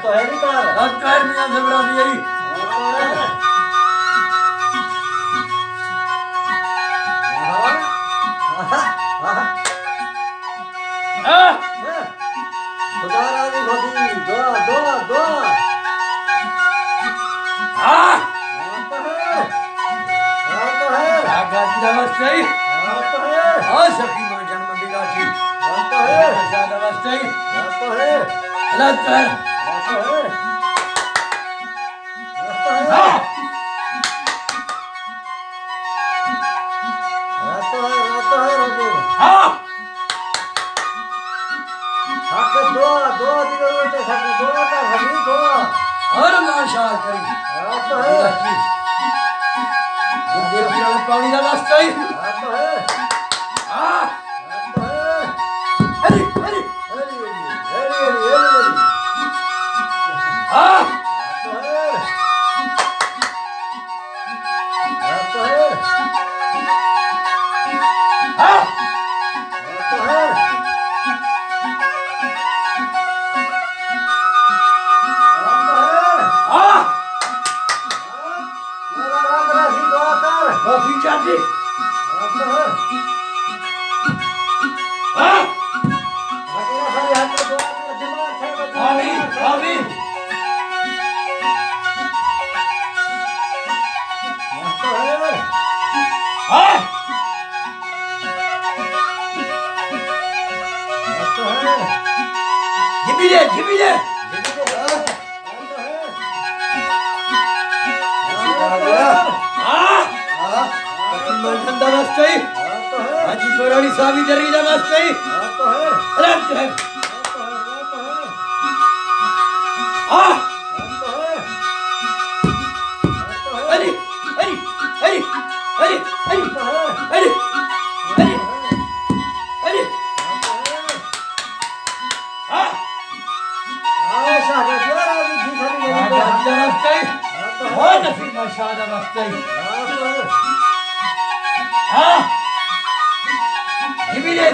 तो है नहीं कार अब कार मियां से बड़ा भी यही खुदा राजी होगी दुआ दुआ दुआ तो है आगा जी नमस्ते तो है और सखी मां जन्म दिला जी तो है नमस्ते तो है अलग कर तो है हाँ तो है रोजी हाँ हाके दुआ दुआ दी जरूरत है सब दुआ का हमी दुआ और लाशार करी तो है जी देव पिराने पानी नमस्ते तो है हाँ तो है हरी हरी हाँ हाँ हाँ कॉफी चाटी हाँ आमीन आमीन हाँ जिबी ले हाँ सखी मां नमस्ते हाजी पुरानी सावी जरी नमस्ते अलग कर हाँ हरी हरी हरी हरी हरी हरी हरी हरी हाँ नमस्ते और नसीब माशा नमस्ते हाँ जिबी ले